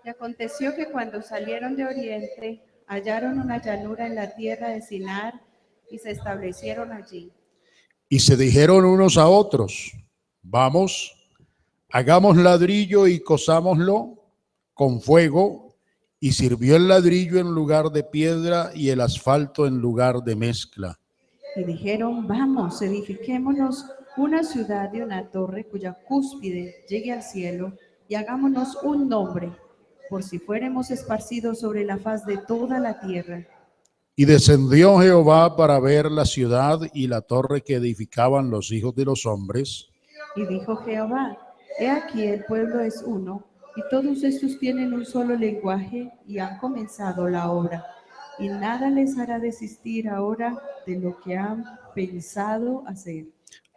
Y aconteció que cuando salieron de oriente, hallaron una llanura en la tierra de Sinar y se establecieron allí. Y se dijeron unos a otros, vamos, hagamos ladrillo y cosámoslo con fuego. Y sirvió el ladrillo en lugar de piedra y el asfalto en lugar de mezcla. Y dijeron, vamos, edifiquémonos una ciudad y una torre cuya cúspide llegue al cielo, y hagámonos un nombre, por si fuéramos esparcidos sobre la faz de toda la tierra. Y descendió Jehová para ver la ciudad y la torre que edificaban los hijos de los hombres. Y dijo Jehová, he aquí el pueblo es uno, y todos estos tienen un solo lenguaje y han comenzado la obra. Y nada les hará desistir ahora de lo que han pensado hacer.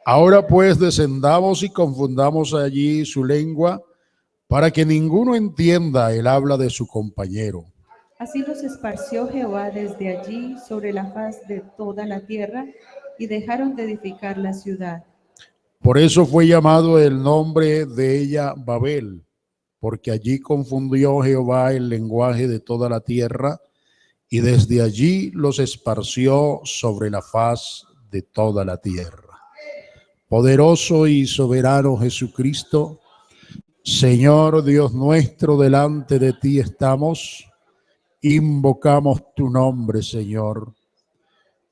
Ahora pues descendamos y confundamos allí su lengua, para que ninguno entienda el habla de su compañero. Así los esparció Jehová desde allí sobre la faz de toda la tierra, y dejaron de edificar la ciudad. Por eso fue llamado el nombre de ella Babel, porque allí confundió Jehová el lenguaje de toda la tierra, y desde allí los esparció sobre la faz de toda la tierra. Poderoso y soberano Jesucristo, Señor Dios nuestro, delante de ti estamos, invocamos tu nombre, Señor.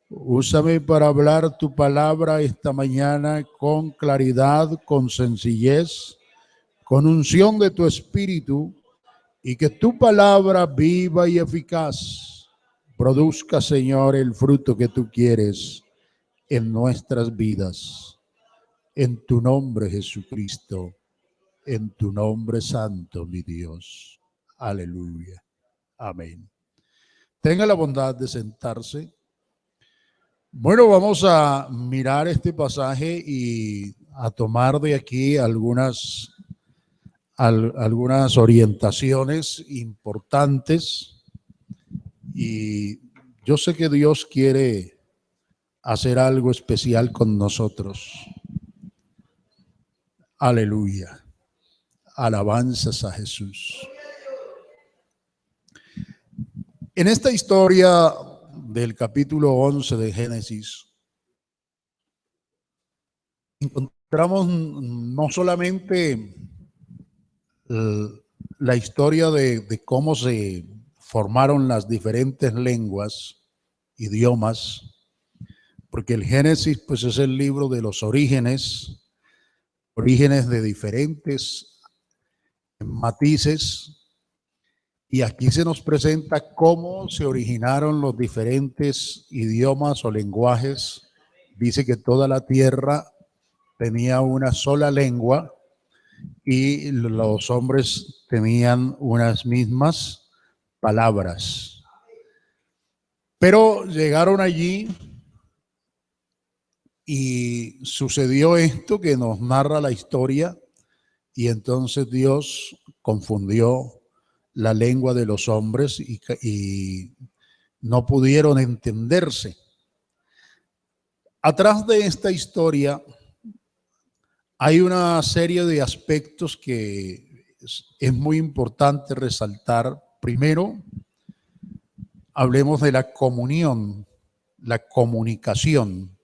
Úsame para hablar tu palabra esta mañana con claridad, con sencillez, con unción de tu espíritu, y que tu palabra viva y eficaz produzca, Señor, el fruto que tú quieres en nuestras vidas. En tu nombre, Jesucristo, en tu nombre santo, mi Dios. Aleluya. Amén. Tenga la bondad de sentarse. Bueno, vamos a mirar este pasaje y a tomar de aquí algunas orientaciones importantes, y yo sé que Dios quiere hacer algo especial con nosotros. Aleluya. Alabanzas a Jesús. En esta historia del capítulo 11 de Génesis, encontramos no solamente la historia de cómo se formaron las diferentes lenguas, idiomas, porque el Génesis pues es el libro de los orígenes de diferentes matices, y aquí se nos presenta cómo se originaron los diferentes idiomas o lenguajes. Dice que toda la tierra tenía una sola lengua y los hombres tenían unas mismas palabras. Pero llegaron allí y sucedió esto que nos narra la historia, y entonces Dios confundió la lengua de los hombres y no pudieron entenderse. Atrás de esta historia hay una serie de aspectos que es muy importante resaltar. Primero, hablemos de la comunión, la comunicación.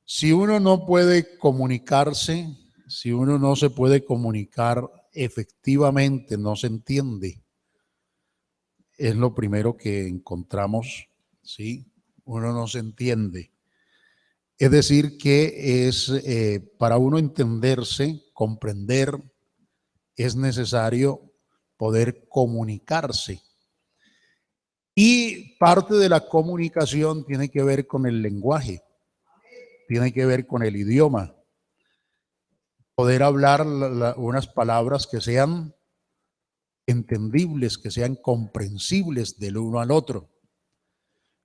Si uno no puede comunicarse, si uno no se puede comunicar efectivamente, no se entiende. Es lo primero que encontramos, ¿sí? Uno no se entiende. Es decir, que es para uno entenderse, comprender, es necesario poder comunicarse. Y parte de la comunicación tiene que ver con el lenguaje, tiene que ver con el idioma. Poder hablar unas palabras que sean entendibles, que sean comprensibles del uno al otro.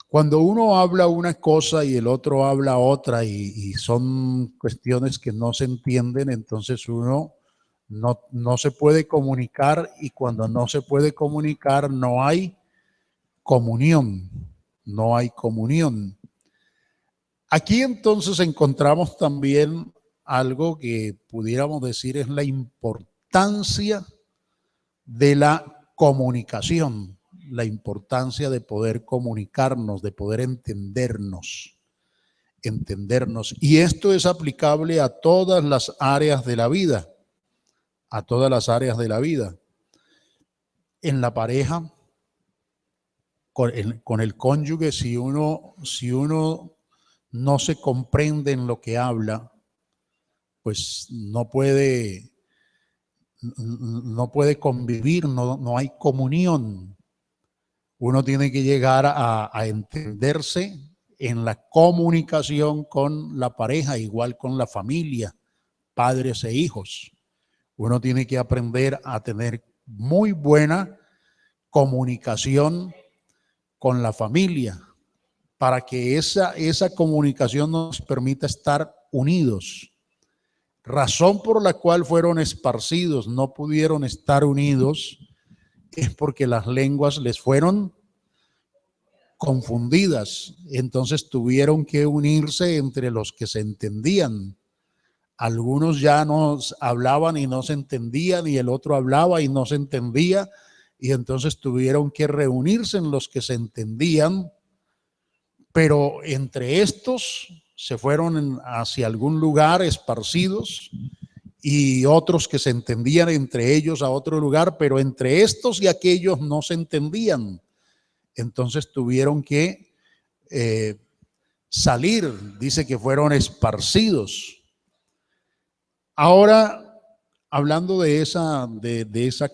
Cuando uno habla una cosa y el otro habla otra y son cuestiones que no se entienden, entonces uno no se puede comunicar, y cuando no se puede comunicar no hay comunión, no hay comunión. Aquí entonces encontramos también algo que pudiéramos decir es la importancia de la comunicación, la importancia de poder comunicarnos, de poder entendernos. Y esto es aplicable a todas las áreas de la vida, a todas las áreas de la vida. En la pareja, con el cónyuge, si uno no se comprende en lo que habla, pues no puede convivir, no hay comunión. Uno tiene que llegar a entenderse en la comunicación con la pareja, igual con la familia, padres e hijos. Uno tiene que aprender a tener muy buena comunicación con la familia para que esa comunicación nos permita estar unidos. Razón por la cual fueron esparcidos, no pudieron estar unidos, es porque las lenguas les fueron confundidas. Entonces tuvieron que unirse entre los que se entendían. Algunos ya no hablaban y no se entendían, y el otro hablaba y no se entendía, y entonces tuvieron que reunirse en los que se entendían, pero entre estos se fueron hacia algún lugar esparcidos, y otros que se entendían entre ellos a otro lugar, pero entre estos y aquellos no se entendían. Entonces tuvieron que salir, dice que fueron esparcidos. Ahora, hablando de esa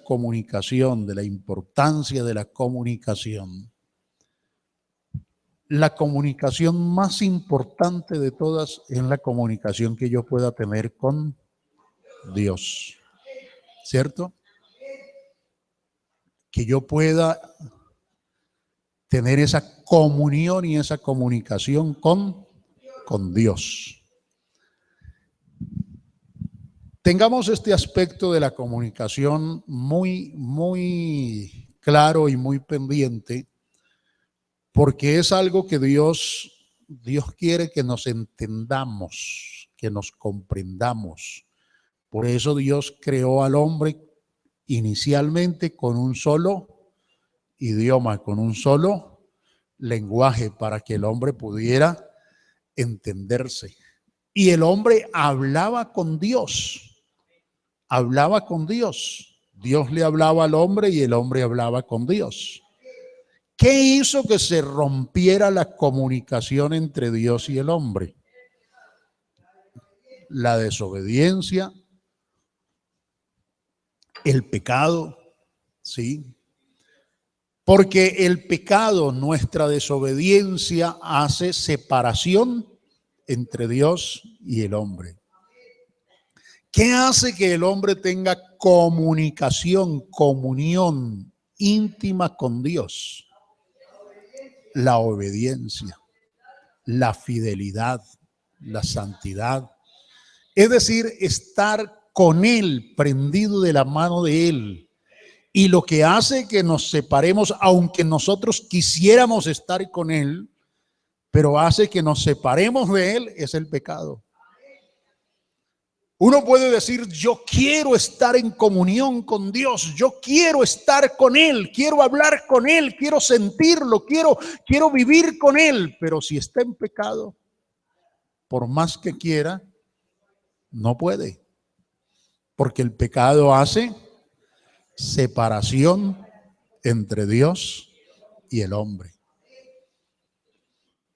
comunicación, de la importancia de la comunicación más importante de todas es la comunicación que yo pueda tener con Dios, ¿cierto? Que yo pueda tener esa comunión y esa comunicación con Dios. Tengamos este aspecto de la comunicación muy, muy claro y muy pendiente, porque es algo que Dios quiere que nos entendamos, que nos comprendamos. Por eso Dios creó al hombre inicialmente con un solo idioma, con un solo lenguaje, para que el hombre pudiera entenderse. Y el hombre hablaba con Dios, hablaba con Dios. Dios le hablaba al hombre y el hombre hablaba con Dios. ¿Qué hizo que se rompiera la comunicación entre Dios y el hombre? La desobediencia, el pecado, ¿sí? Porque el pecado, nuestra desobediencia, hace separación entre Dios y el hombre. ¿Qué hace que el hombre tenga comunicación, comunión íntima con Dios? La obediencia, la fidelidad, la santidad. Es decir, estar con Él, prendido de la mano de Él. Y lo que hace que nos separemos, aunque nosotros quisiéramos estar con Él, pero hace que nos separemos de Él, es el pecado. Uno puede decir, yo quiero estar en comunión con Dios, yo quiero estar con Él, quiero hablar con Él, quiero sentirlo, quiero vivir con Él, pero si está en pecado, por más que quiera, no puede, porque el pecado hace separación entre Dios y el hombre.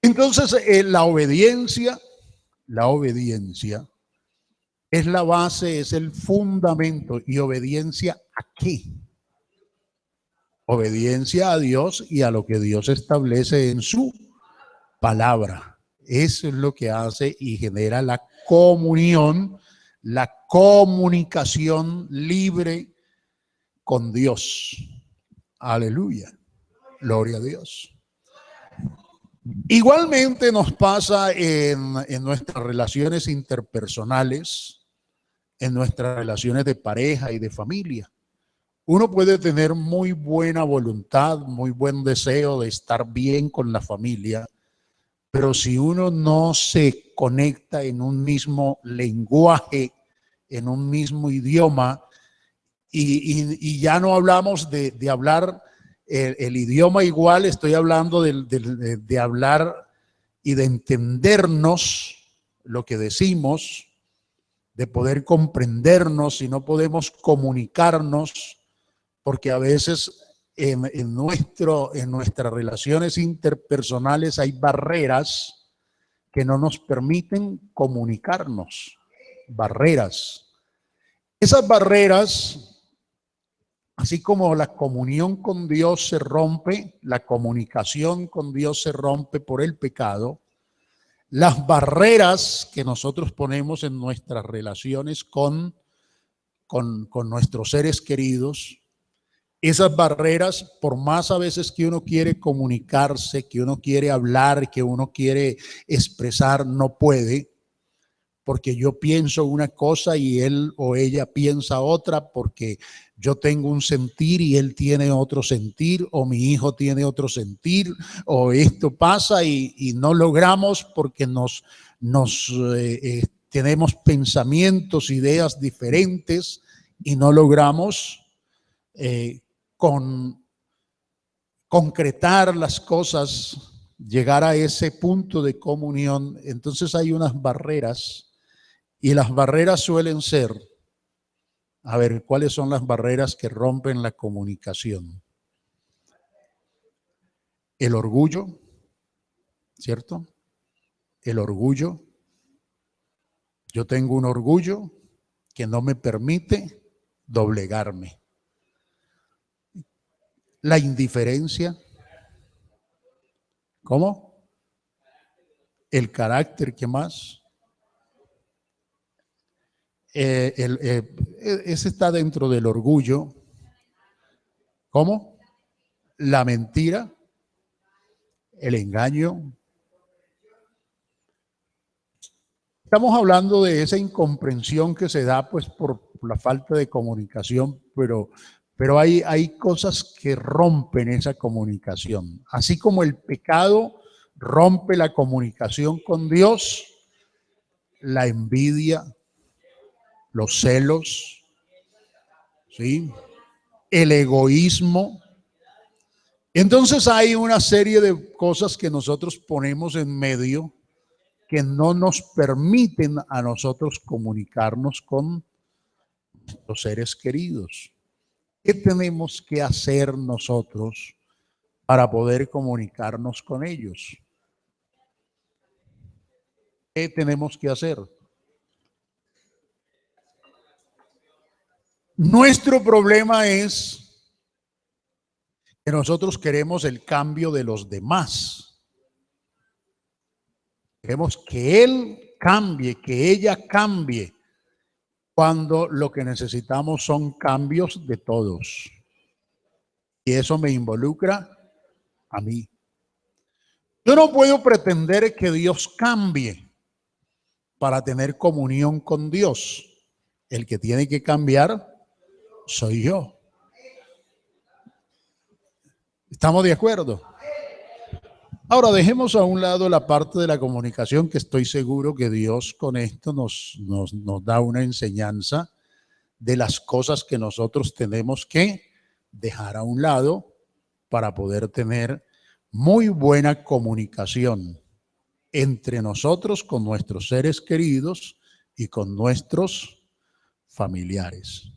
Entonces, la obediencia es la base, es el fundamento. ¿Y obediencia a qué? Obediencia a Dios y a lo que Dios establece en su palabra. Eso es lo que hace y genera la comunión, la comunicación libre con Dios. Aleluya. Gloria a Dios. Igualmente nos pasa en nuestras relaciones interpersonales, en nuestras relaciones de pareja y de familia. Uno puede tener muy buena voluntad, muy buen deseo de estar bien con la familia, pero si uno no se conecta en un mismo lenguaje, en un mismo idioma, y ya no hablamos de hablar el idioma igual, estoy hablando de hablar y de entendernos lo que decimos, de poder comprendernos, y no podemos comunicarnos, porque a veces en nuestras relaciones interpersonales hay barreras que no nos permiten comunicarnos. Barreras. Esas barreras, así como la comunión con Dios se rompe, la comunicación con Dios se rompe por el pecado, las barreras que nosotros ponemos en nuestras relaciones con nuestros seres queridos, esas barreras, por más a veces que uno quiere comunicarse, que uno quiere hablar, que uno quiere expresar, no puede, porque yo pienso una cosa y él o ella piensa otra, porque yo tengo un sentir y él tiene otro sentir, o mi hijo tiene otro sentir, o esto pasa y no logramos porque tenemos pensamientos, ideas diferentes, y no logramos concretar las cosas, llegar a ese punto de comunión. Entonces hay unas barreras, y las barreras suelen ser, a ver, ¿cuáles son las barreras que rompen la comunicación? El orgullo, ¿cierto? El orgullo. Yo tengo un orgullo que no me permite doblegarme. La indiferencia. ¿Cómo? El carácter, ¿qué más? Ese está dentro del orgullo. ¿Cómo? La mentira, el engaño. Estamos hablando de esa incomprensión que se da pues por la falta de comunicación, pero hay cosas que rompen esa comunicación. Así como el pecado rompe la comunicación con Dios, la envidia, los celos, ¿sí? El egoísmo. Entonces hay una serie de cosas que nosotros ponemos en medio que no nos permiten a nosotros comunicarnos con los seres queridos. ¿Qué tenemos que hacer nosotros para poder comunicarnos con ellos? ¿Qué tenemos que hacer? Nuestro problema es que nosotros queremos el cambio de los demás. Queremos que él cambie, que ella cambie, cuando lo que necesitamos son cambios de todos. Y eso me involucra a mí. Yo no puedo pretender que Dios cambie para tener comunión con Dios. El que tiene que cambiar soy yo. ¿Estamos de acuerdo? Ahora dejemos a un lado la parte de la comunicación, que estoy seguro que Dios con esto nos da una enseñanza de las cosas que nosotros tenemos que dejar a un lado para poder tener muy buena comunicación entre nosotros, con nuestros seres queridos y con nuestros familiares.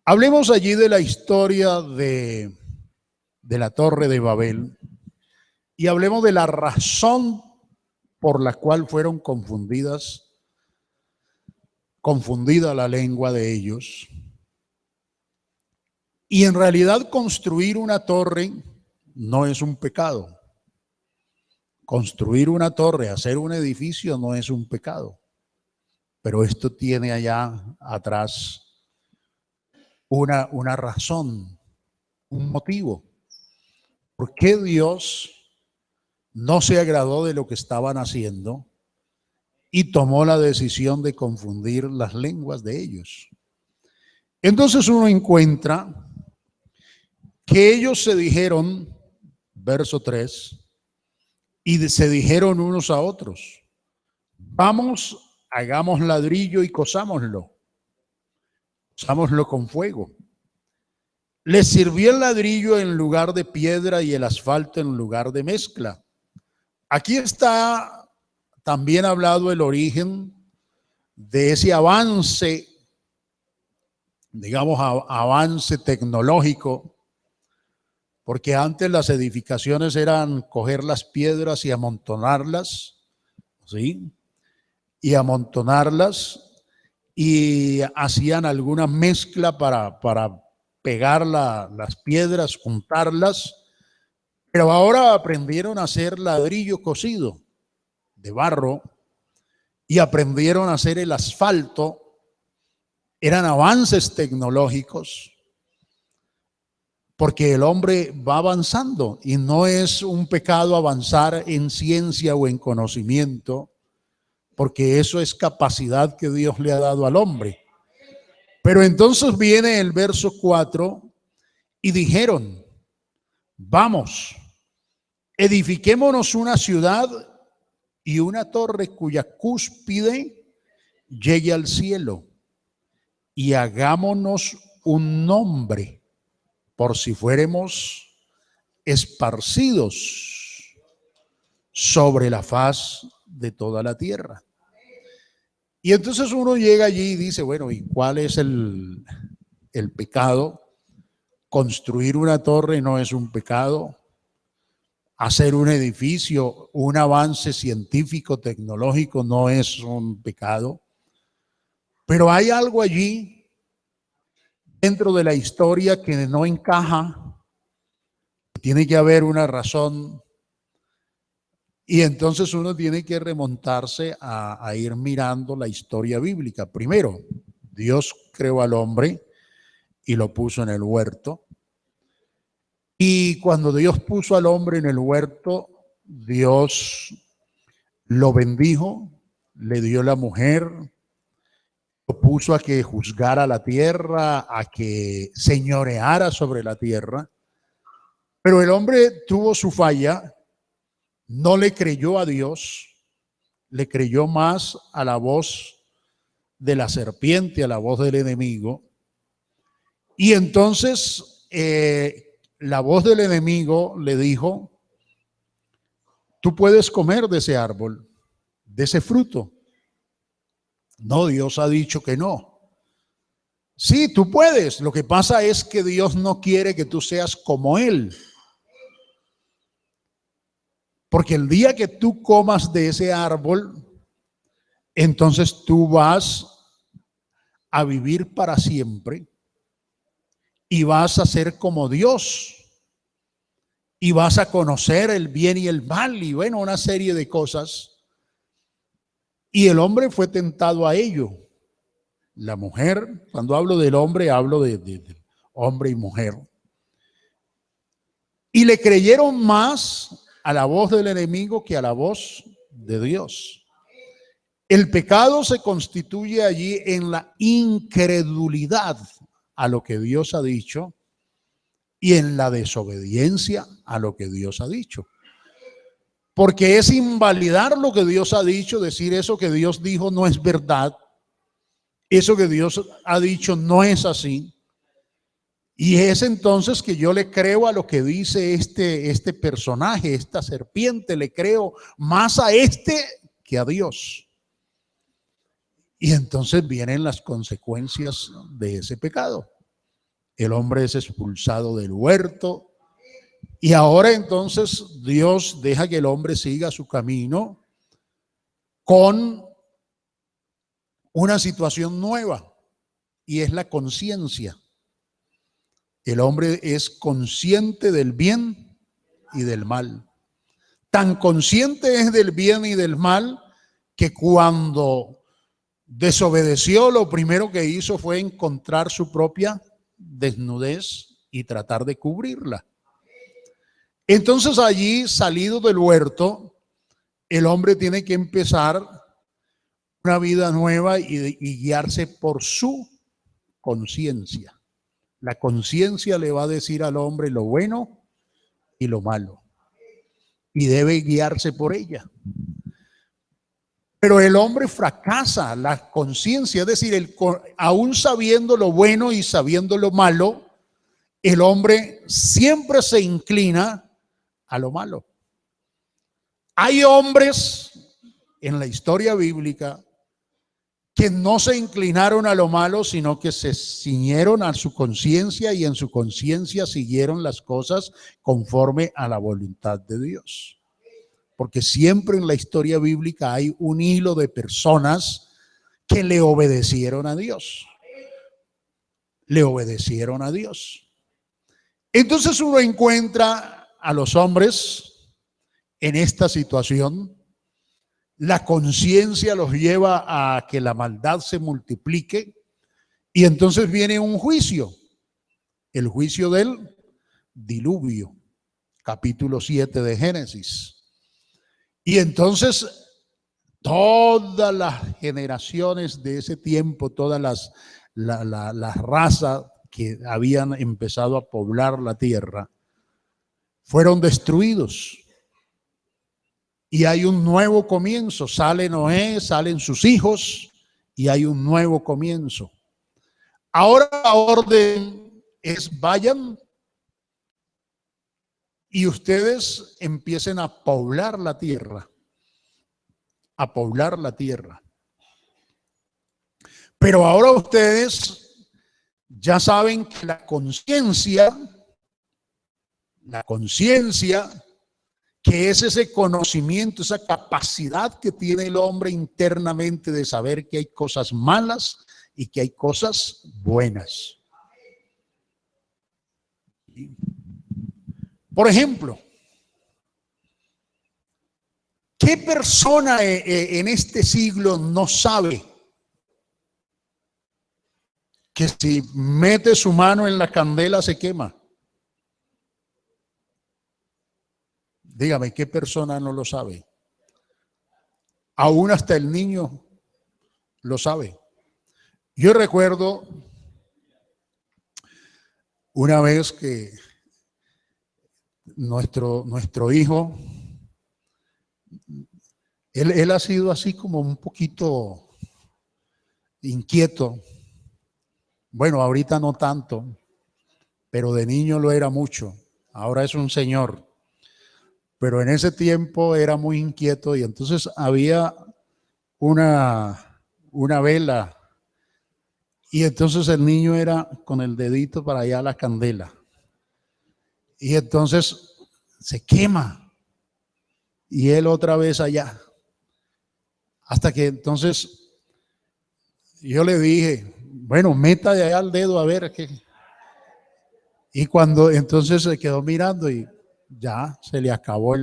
Hablemos allí de la historia de la Torre de Babel, y hablemos de la razón por la cual fueron confundida la lengua de ellos. Y en realidad construir una torre no es un pecado. Construir una torre, hacer un edificio no es un pecado. Pero esto tiene allá atrás una razón, un motivo. ¿Por qué Dios no se agradó de lo que estaban haciendo y tomó la decisión de confundir las lenguas de ellos? Entonces uno encuentra que ellos se dijeron, verso 3, y se dijeron unos a otros: vamos, hagamos ladrillo y cosámoslo. usámoslo con fuego. Les sirvió el ladrillo en lugar de piedra y el asfalto en lugar de mezcla. Aquí está también hablado el origen de ese avance, digamos, avance tecnológico, porque antes las edificaciones eran coger las piedras y amontonarlas, ¿sí? Y amontonarlas y hacían alguna mezcla para pegar las piedras, juntarlas, pero ahora aprendieron a hacer ladrillo cocido de barro y aprendieron a hacer el asfalto. Eran avances tecnológicos, porque el hombre va avanzando y no es un pecado avanzar en ciencia o en conocimiento, porque eso es capacidad que Dios le ha dado al hombre. Pero entonces viene el verso 4 y dijeron: vamos, edifiquémonos una ciudad y una torre cuya cúspide llegue al cielo, y hagámonos un nombre, por si fuéramos esparcidos sobre la faz de toda la tierra. Y entonces uno llega allí y dice, bueno, ¿y cuál es el pecado? Construir una torre no es un pecado. Hacer un edificio, un avance científico, tecnológico no es un pecado. Pero hay algo allí dentro de la historia que no encaja. Tiene que haber una razón. Y entonces uno tiene que remontarse a ir mirando la historia bíblica. Primero, Dios creó al hombre y lo puso en el huerto. Y cuando Dios puso al hombre en el huerto, Dios lo bendijo, le dio la mujer, lo puso a que juzgara la tierra, a que señoreara sobre la tierra. Pero el hombre tuvo su falla, no le creyó a Dios, le creyó más a la voz de la serpiente, a la voz del enemigo. Y entonces la voz del enemigo le dijo: tú puedes comer de ese árbol, de ese fruto. No, Dios ha dicho que no. Sí, tú puedes. Lo que pasa es que Dios no quiere que tú seas como Él. Porque el día que tú comas de ese árbol, entonces tú vas a vivir para siempre y vas a ser como Dios y vas a conocer el bien y el mal y bueno, una serie de cosas. Y el hombre fue tentado a ello. La mujer, cuando hablo del hombre, hablo de hombre y mujer. Y le creyeron más a la voz del enemigo que a la voz de Dios. El pecado se constituye allí en la incredulidad a lo que Dios ha dicho y en la desobediencia a lo que Dios ha dicho. Porque es invalidar lo que Dios ha dicho, decir eso que Dios dijo no es verdad, eso que Dios ha dicho no es así. Y es entonces que yo le creo a lo que dice este personaje, esta serpiente, le creo más a este que a Dios. Y entonces vienen las consecuencias de ese pecado. El hombre es expulsado del huerto y ahora entonces Dios deja que el hombre siga su camino con una situación nueva y es la conciencia. El hombre es consciente del bien y del mal. Tan consciente es del bien y del mal que cuando desobedeció, lo primero que hizo fue encontrar su propia desnudez y tratar de cubrirla. Entonces allí, salido del huerto, el hombre tiene que empezar una vida nueva y guiarse por su conciencia. La conciencia le va a decir al hombre lo bueno y lo malo y debe guiarse por ella. Pero el hombre fracasa la conciencia, es decir, aún sabiendo lo bueno y sabiendo lo malo, el hombre siempre se inclina a lo malo. Hay hombres en la historia bíblica que no se inclinaron a lo malo, sino que se ciñeron a su conciencia y en su conciencia siguieron las cosas conforme a la voluntad de Dios. Porque siempre en la historia bíblica hay un hilo de personas que le obedecieron a Dios. Le obedecieron a Dios. Entonces uno encuentra a los hombres en esta situación. La conciencia los lleva a que la maldad se multiplique y entonces viene un juicio, el juicio del diluvio, capítulo 7 de Génesis. Y entonces todas las generaciones de ese tiempo, todas las razas que habían empezado a poblar la tierra, fueron destruidos. Y hay un nuevo comienzo. Sale Noé, salen sus hijos y hay un nuevo comienzo. Ahora la orden es: vayan y ustedes empiecen a poblar la tierra. A poblar la tierra. Pero ahora ustedes ya saben que la conciencia, que es ese conocimiento, esa capacidad que tiene el hombre internamente de saber que hay cosas malas y que hay cosas buenas. Por ejemplo, ¿qué persona en este siglo no sabe que si mete su mano en la candela se quema? Dígame, ¿qué persona no lo sabe? Aún hasta el niño lo sabe. Yo recuerdo una vez que nuestro hijo, él ha sido así como un poquito inquieto. Bueno, ahorita no tanto, pero de niño lo era mucho. Ahora es un señor. Pero en ese tiempo era muy inquieto y entonces había una vela y entonces el niño era con el dedito para allá la candela y entonces se quema y él otra vez allá, hasta que entonces yo le dije: bueno, meta de allá el dedo a ver qué. Y cuando entonces se quedó mirando y ya se le acabó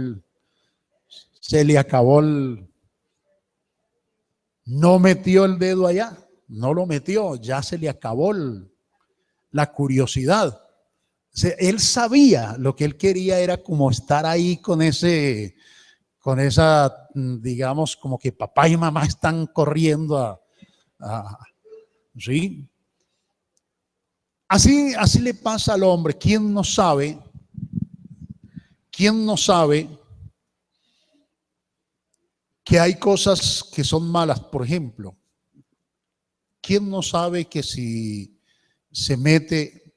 no metió el dedo allá, no lo metió, ya se le acabó la curiosidad. O sea, él sabía, lo que él quería era como estar ahí con esa, digamos, como que papá y mamá están corriendo ¿sí? Así le pasa al hombre. ¿Quién no sabe que hay cosas que son malas? Por ejemplo, ¿quién no sabe que si se mete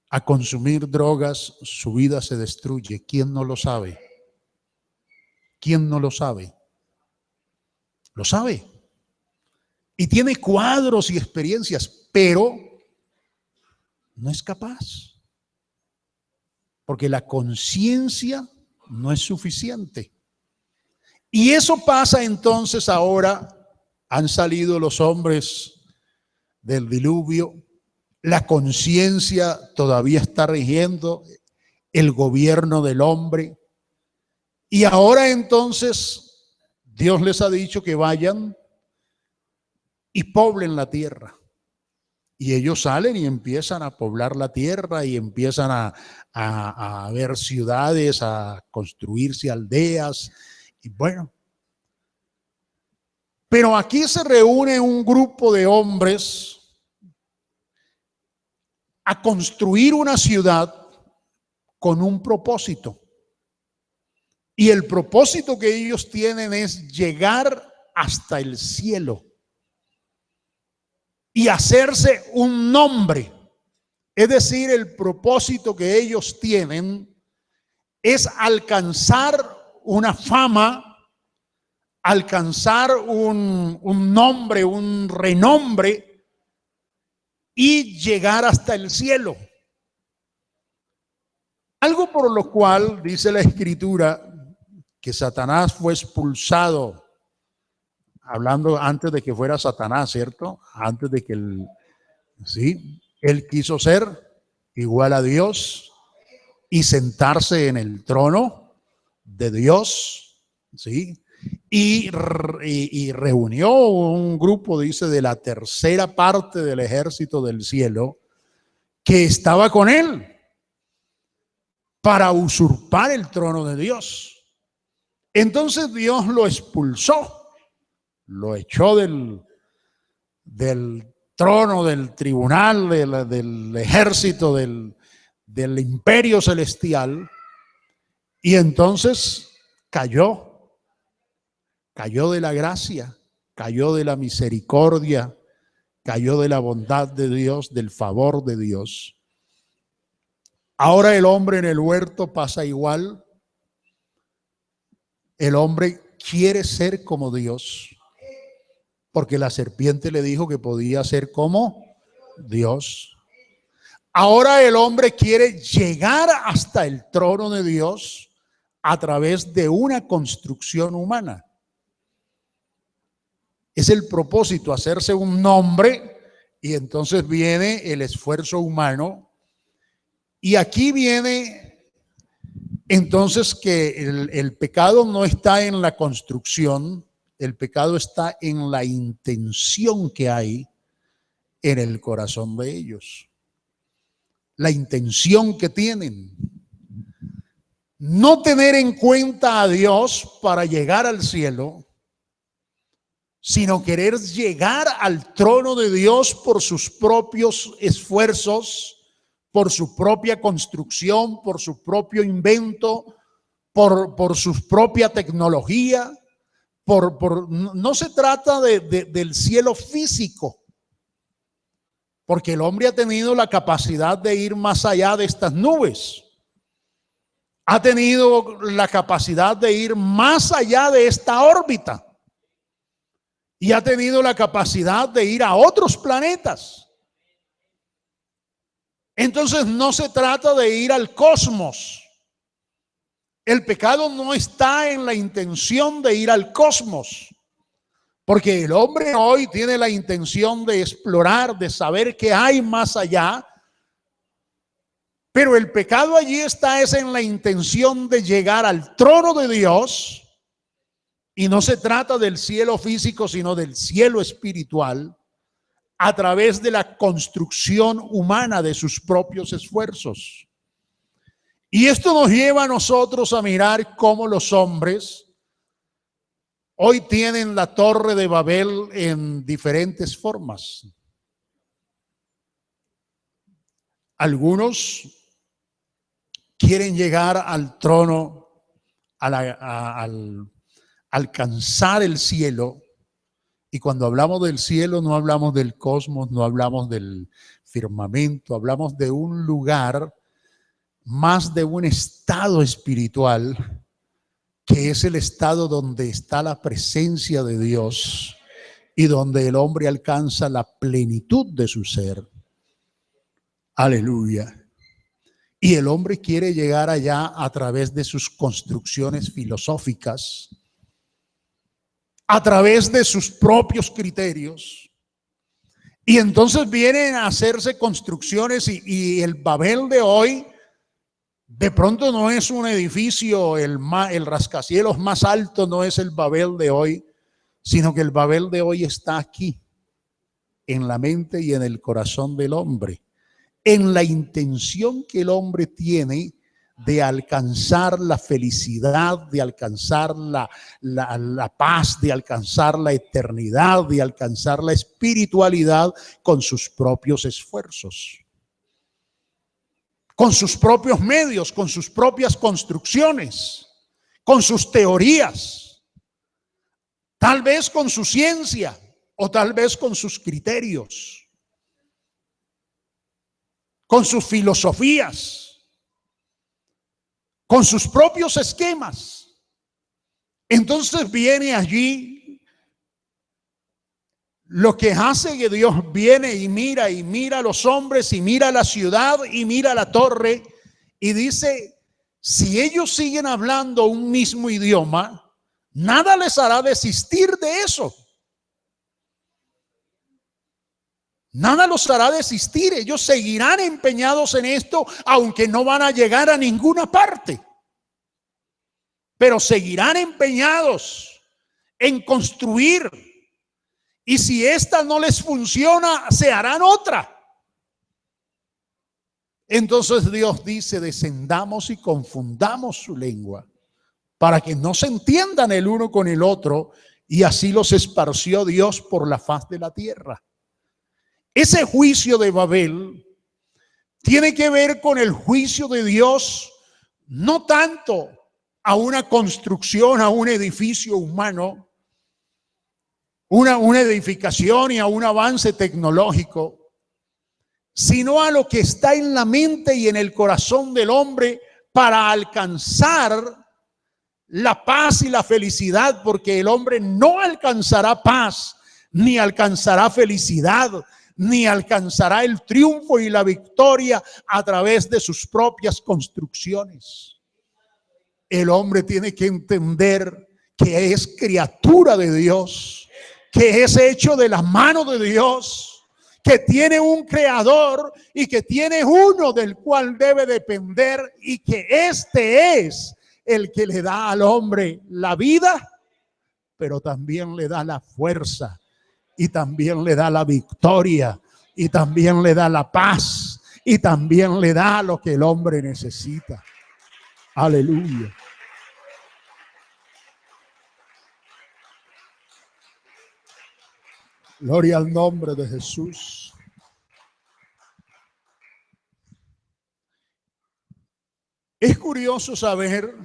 a consumir drogas, su vida se destruye? ¿Quién no lo sabe? ¿Quién no lo sabe? Lo sabe. Y tiene cuadros y experiencias, pero no es capaz. Porque la conciencia no es suficiente. Y eso pasa entonces ahora. Han salido los hombres del diluvio. La conciencia todavía está rigiendo el gobierno del hombre. Y ahora entonces Dios les ha dicho que vayan y poblen la tierra. Y ellos salen y empiezan a poblar la tierra y empiezan a ver ciudades, a construirse aldeas. Y bueno, pero aquí se reúne un grupo de hombres a construir una ciudad con un propósito. Y el propósito que ellos tienen es llegar hasta el cielo y hacerse un nombre. Es decir, el propósito que ellos tienen es alcanzar una fama, alcanzar un nombre, un renombre y llegar hasta el cielo. Algo por lo cual dice la Escritura que Satanás fue expulsado, hablando antes de que fuera Satanás, ¿cierto? Antes de que él quiso ser igual a Dios y sentarse en el trono de Dios, ¿sí? Y reunió un grupo, dice, de la tercera parte del ejército del cielo que estaba con él para usurpar el trono de Dios. Entonces Dios lo expulsó, lo echó del trono, del tribunal, del ejército, del imperio celestial, y entonces cayó de la gracia, cayó de la misericordia, cayó de la bondad de Dios, del favor de Dios. Ahora el hombre en el huerto pasa igual. El hombre quiere ser como Dios, porque la serpiente le dijo que podía ser como Dios. Ahora el hombre quiere llegar hasta el trono de Dios a través de una construcción humana. Es el propósito, hacerse un nombre, y entonces viene el esfuerzo humano. Y aquí viene entonces que el pecado no está en la construcción, el pecado está en la intención que hay en el corazón de ellos. La intención que tienen. No tener en cuenta a Dios para llegar al cielo, sino querer llegar al trono de Dios por sus propios esfuerzos, por su propia construcción, por su propio invento, por su propia tecnología. No se trata del cielo físico, porque el hombre ha tenido la capacidad de ir más allá de estas nubes. Ha tenido la capacidad de ir más allá de esta órbita. Y ha tenido la capacidad de ir a otros planetas. Entonces no se trata de ir al cosmos. El pecado no está en la intención de ir al cosmos, porque el hombre hoy tiene la intención de explorar, de saber qué hay más allá, pero el pecado allí está es en la intención de llegar al trono de Dios, y no se trata del cielo físico, sino del cielo espiritual, a través de la construcción humana de sus propios esfuerzos. Y esto nos lleva a nosotros a mirar cómo los hombres hoy tienen la Torre de Babel en diferentes formas. Algunos quieren llegar al trono, al alcanzar el cielo. Y cuando hablamos del cielo no hablamos del cosmos, no hablamos del firmamento, hablamos de un lugar, más de un estado espiritual, que es el estado donde está la presencia de Dios y donde el hombre alcanza la plenitud de su ser. Aleluya. Y el hombre quiere llegar allá a través de sus construcciones filosóficas, a través de sus propios criterios. Y entonces vienen a hacerse construcciones y el Babel de hoy de pronto no es un edificio, el rascacielos más alto no es el Babel de hoy, sino que el Babel de hoy está aquí, en la mente y en el corazón del hombre, en la intención que el hombre tiene de alcanzar la felicidad, de alcanzar la paz, de alcanzar la eternidad, de alcanzar la espiritualidad con sus propios esfuerzos, con sus propios medios, con sus propias construcciones, con sus teorías. tal vez con su ciencia o tal vez con sus criterios, con sus filosofías, con sus propios esquemas. Entonces viene allí lo que hace que Dios viene y mira a los hombres y mira la ciudad y mira la torre y dice, si ellos siguen hablando un mismo idioma, nada les hará desistir de eso. Nada los hará desistir. Ellos seguirán empeñados en esto, aunque no van a llegar a ninguna parte. Pero seguirán empeñados en construir. Y si esta no les funciona, se harán otra. Entonces Dios dice, descendamos y confundamos su lengua, para que no se entiendan el uno con el otro. Y así los esparció Dios por la faz de la tierra. Ese juicio de Babel tiene que ver con el juicio de Dios, no tanto a una construcción, a un edificio humano, una edificación y a un avance tecnológico, sino a lo que está en la mente y en el corazón del hombre para alcanzar la paz y la felicidad, porque el hombre no alcanzará paz, ni alcanzará felicidad, ni alcanzará el triunfo y la victoria a través de sus propias construcciones. El hombre tiene que entender que es criatura de Dios, que es hecho de la mano de Dios, que tiene un creador y que tiene uno del cual debe depender, y que este es el que le da al hombre la vida, pero también le da la fuerza, y también le da la victoria, y también le da la paz, y también le da lo que el hombre necesita. Aleluya. Gloria al nombre de Jesús. Es curioso saber,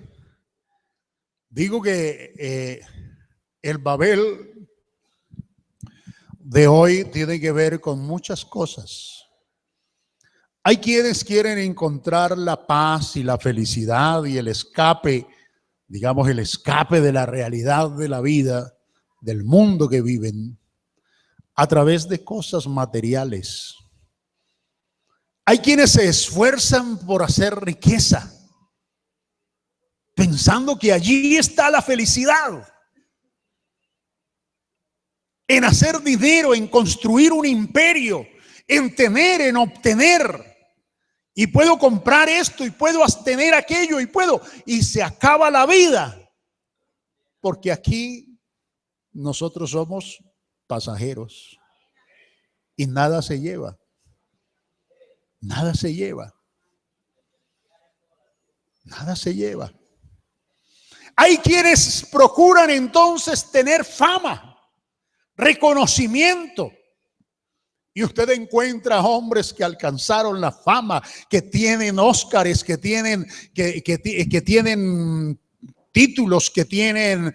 digo que el Babel de hoy tiene que ver con muchas cosas. Hay quienes quieren encontrar la paz y la felicidad y el escape, digamos el escape de la realidad de la vida, del mundo que viven, a través de cosas materiales. Hay quienes se esfuerzan por hacer riqueza, pensando que allí está la felicidad. En hacer dinero, en construir un imperio, en tener, en obtener. Y puedo comprar esto y puedo tener aquello y se acaba la vida. Porque aquí nosotros somos pasajeros y nada se lleva. Nada se lleva. Nada se lleva. Hay quienes procuran entonces tener fama, reconocimiento, y usted encuentra hombres que alcanzaron la fama, que tienen Óscares, que tienen títulos, que tienen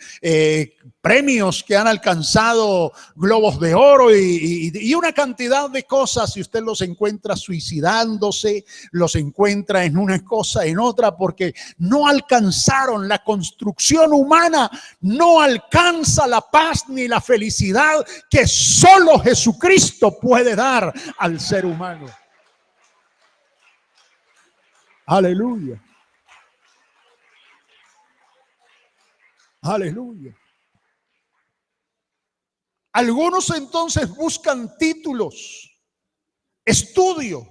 premios, que han alcanzado globos de oro y una cantidad de cosas, y usted los encuentra suicidándose, los encuentra en una cosa, en otra, porque no alcanzaron la construcción humana, no alcanza la paz ni la felicidad que solo Jesucristo puede dar al ser humano. Aleluya. Aleluya. Algunos entonces buscan títulos, estudio.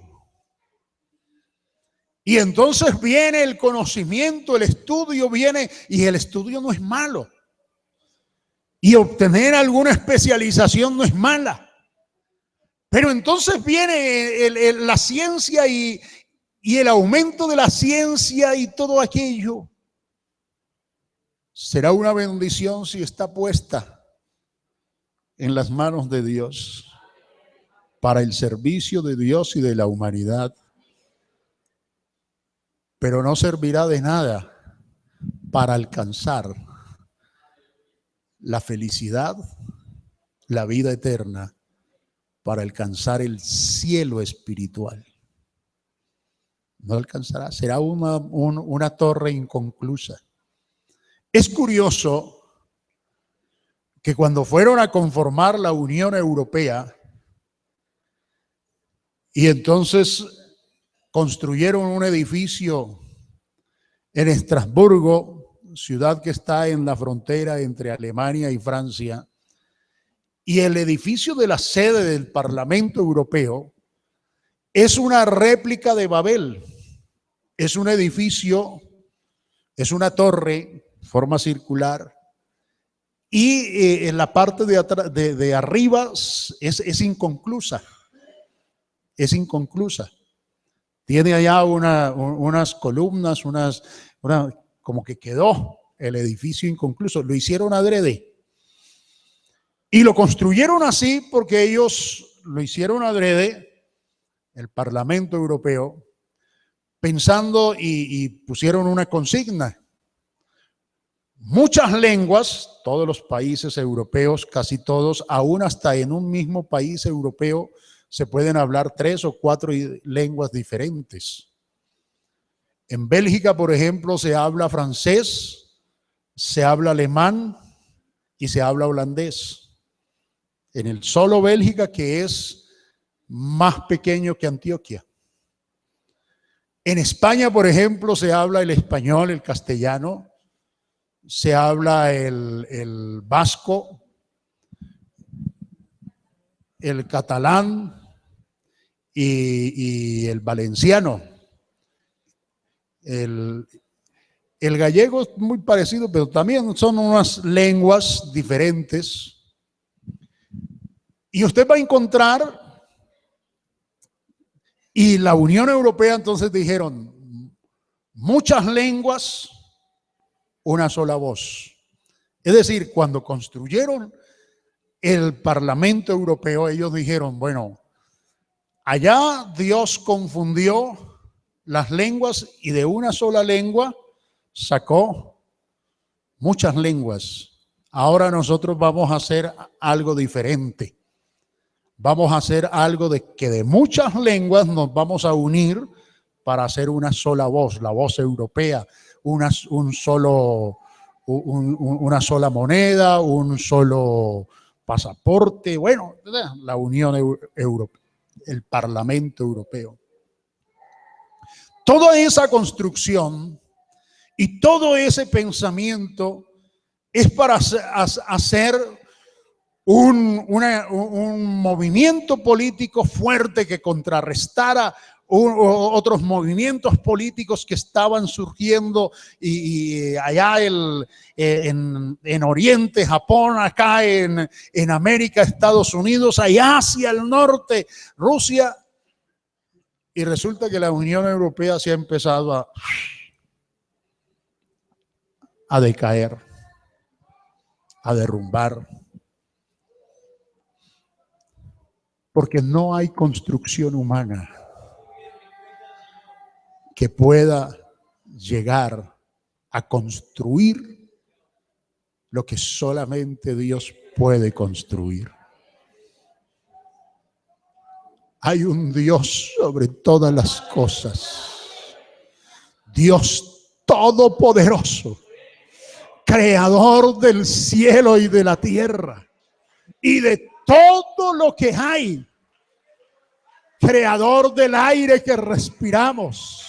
Y entonces viene el conocimiento, el estudio viene, y el estudio no es malo. Y obtener alguna especialización no es mala. Pero entonces viene la ciencia y el aumento de la ciencia y todo aquello. Será una bendición si está puesta en las manos de Dios para el servicio de Dios y de la humanidad, pero no servirá de nada para alcanzar la felicidad, la vida eterna, para alcanzar el cielo espiritual. No alcanzará, será una torre inconclusa. Es curioso que cuando fueron a conformar la Unión Europea y entonces construyeron un edificio en Estrasburgo, ciudad que está en la frontera entre Alemania y Francia, y el edificio de la sede del Parlamento Europeo es una réplica de Babel. Es un edificio, es una torre, forma circular, y en la parte de arriba es inconclusa. Es inconclusa. Tiene allá unas columnas, como que quedó el edificio inconcluso. Lo hicieron adrede. Y lo construyeron así porque ellos lo hicieron adrede, el Parlamento Europeo, pensando y pusieron una consigna. Muchas lenguas, todos los países europeos, casi todos, aún hasta en un mismo país europeo, se pueden hablar 3 o 4 lenguas diferentes. En Bélgica, por ejemplo, se habla francés, se habla alemán y se habla holandés. En el solo Bélgica, que es más pequeño que Antioquia. En España, por ejemplo, se habla el español, el castellano, se habla el vasco, el catalán y el valenciano. El gallego es muy parecido, pero también son unas lenguas diferentes. Y usted va a encontrar, y la Unión Europea entonces dijeron, muchas lenguas, una sola voz. Es decir, cuando construyeron el Parlamento Europeo, ellos dijeron, bueno, allá Dios confundió las lenguas y de una sola lengua sacó muchas lenguas. Ahora nosotros vamos a hacer algo diferente. Vamos a hacer algo de que de muchas lenguas nos vamos a unir para hacer una sola voz, la voz europea, una sola moneda, un solo pasaporte, bueno, la Unión Europea, el Parlamento Europeo. Toda esa construcción y todo ese pensamiento es para hacer un movimiento político fuerte que contrarrestara otros movimientos políticos que estaban surgiendo y allá en Oriente, Japón, acá en América, Estados Unidos, allá hacia el norte, Rusia. Y resulta que la Unión Europea se ha empezado a decaer, a derrumbar. Porque no hay construcción humana que pueda llegar a construir lo que solamente Dios puede construir. Hay un Dios sobre todas las cosas, Dios todopoderoso, creador del cielo y de la tierra y de todo lo que hay, creador del aire que respiramos,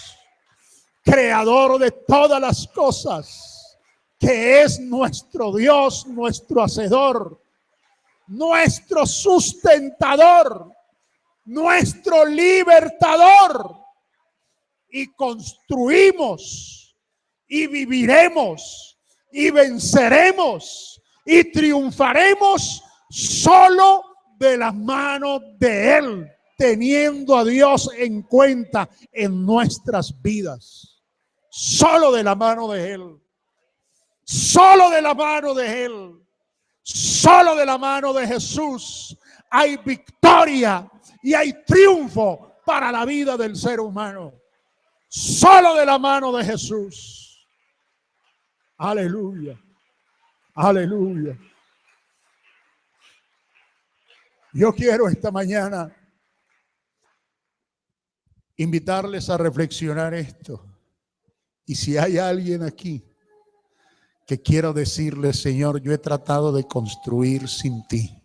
creador de todas las cosas, que es nuestro Dios, nuestro hacedor, nuestro sustentador, nuestro libertador. Y construimos y viviremos y venceremos y triunfaremos solo de la mano de Él, teniendo a Dios en cuenta en nuestras vidas. Solo de la mano de Él. Solo de la mano de Él. Solo de la mano de Jesús hay victoria y hay triunfo para la vida del ser humano. Solo de la mano de Jesús. Aleluya. Aleluya. Yo quiero esta mañana invitarles a reflexionar esto. Y si hay alguien aquí que quiero decirle, Señor, yo he tratado de construir sin ti.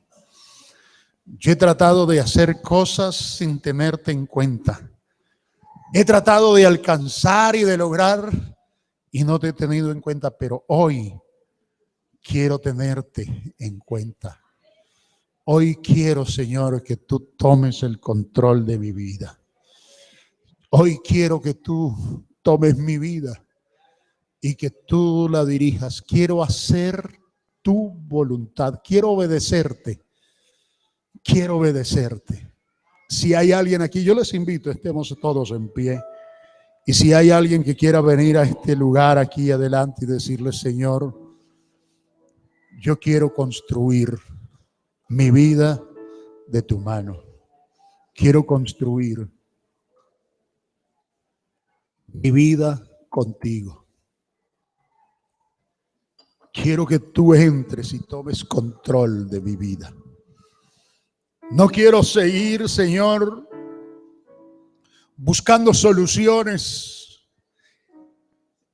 Yo he tratado de hacer cosas sin tenerte en cuenta. He tratado de alcanzar y de lograr y no te he tenido en cuenta, pero hoy quiero tenerte en cuenta. Hoy quiero, Señor, que tú tomes el control de mi vida. Hoy quiero que tú tomes mi vida y que tú la dirijas. Quiero hacer tu voluntad. Quiero obedecerte. Quiero obedecerte. Si hay alguien aquí, yo les invito, estemos todos en pie. Y si hay alguien que quiera venir a este lugar aquí adelante y decirle, Señor, yo quiero construir mi vida de tu mano. Quiero construir mi vida contigo. Quiero que tú entres y tomes control de mi vida. No quiero seguir, Señor, buscando soluciones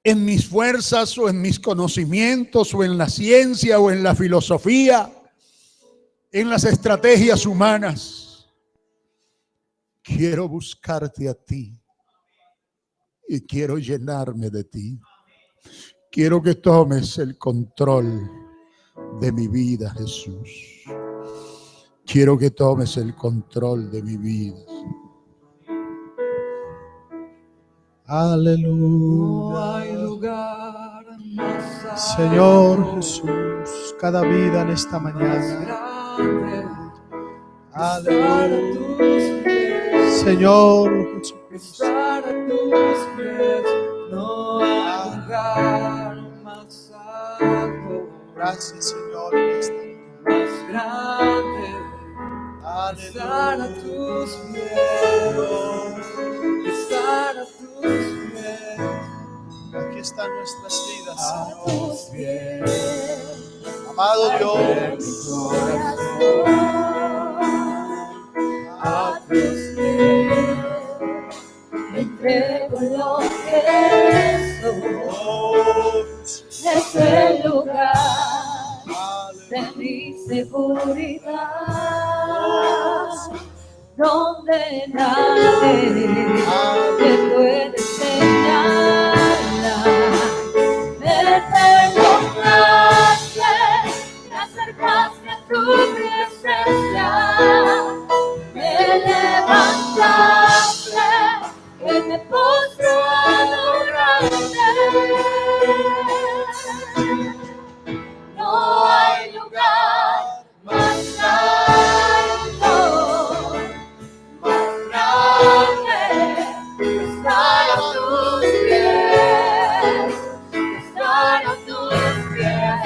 en mis fuerzas o en mis conocimientos o en la ciencia o en la filosofía, en las estrategias humanas. Quiero buscarte a ti y quiero llenarme de ti. Quiero que tomes el control de mi vida, Jesús. Quiero que tomes el control de mi vida. Aleluya. No hay lugar más alto, Señor Jesús, cada vida en esta mañana. Aleluya. Señor Jesucristo. Estar a tus pies, no hay lugar más alto, Gracias, Señor, en esta más grande. Estar a Aleluya. tus pies, estar a tus pies, Aquí están nuestras vidas, a Señor. tus pies. Amado Dios, A tus pies, me entrego lo que soy, es el lugar de mi seguridad, donde nadie me puede señalar. Me perdonaste, me acercaste a tu presencia, me levantaste, que me postro a adorarte. No hay lugar más alto, más grande, estar a tus pies, estar a tus pies.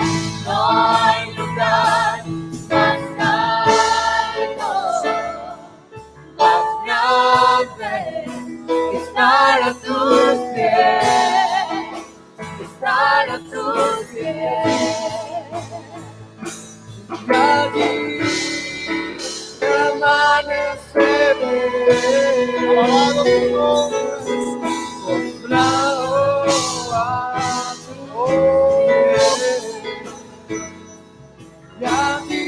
No hay lugar más alto, más grande, estar a tus pies, estar a tus pies. Y allí permaneceré, alabado tu nombre, postrado a tus pies. Y allí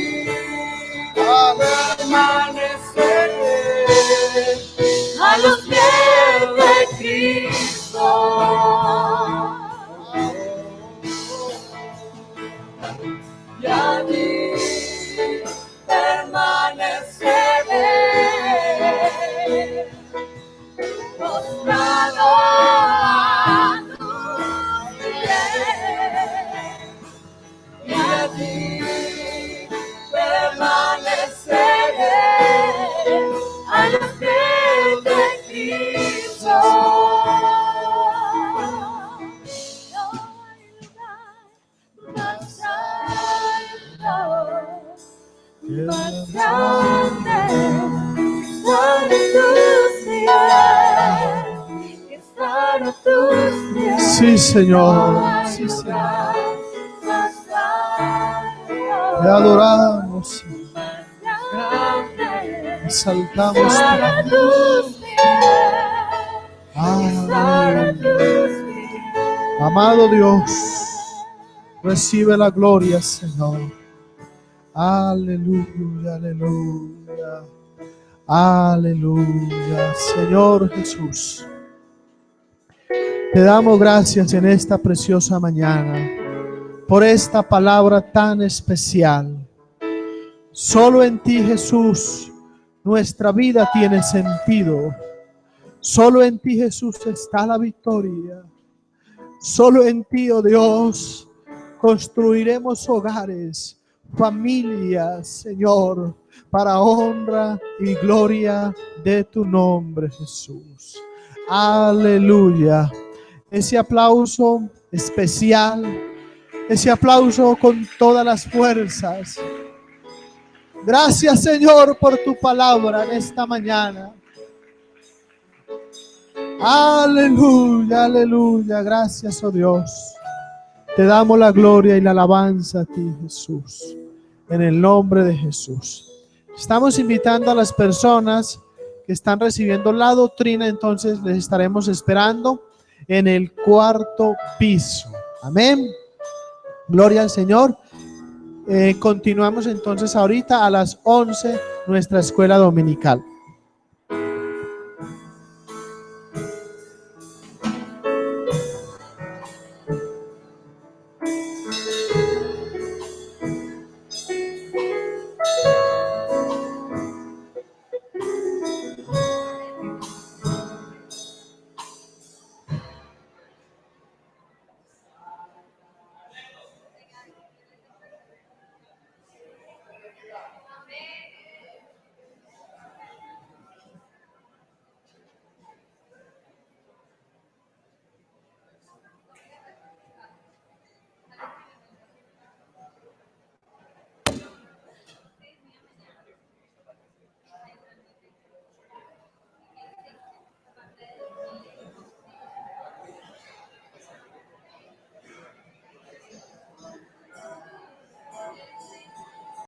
permaneceré a los pies de Cristo. Y allí permaneceré, postrado a tus pies. Y allí permaneceré a los pies de Cristo. No hay lugar más alto, más grande, estar a tus pies, estar a tus pies. Sí, Señor. No hay Sí, Señor. lugar más alto, Te adoramos, Señor. más grande, Exaltamos Estar a tu tus pies, estar a nombre. tus pies. Amado Dios, recibe la gloria, Señor. Aleluya, aleluya, aleluya. Señor Jesús, te damos gracias en esta preciosa mañana por esta palabra tan especial. Solo en ti, Jesús, nuestra vida tiene sentido. Solo en ti, Jesús, está la victoria. Solo en ti, oh Dios, construiremos hogares, familias, Señor, para honra y gloria de tu nombre, Jesús. Aleluya. Ese aplauso especial, ese aplauso con todas las fuerzas. Gracias, Señor, por tu palabra en esta mañana. Aleluya, aleluya. Gracias, oh Dios. Te damos la gloria y la alabanza a ti, Jesús. En el nombre de Jesús. Estamos invitando a las personas que están recibiendo la doctrina, entonces les estaremos esperando en el 4º piso. Amén. Gloria al Señor. Continuamos entonces ahorita a las 11 nuestra escuela dominical.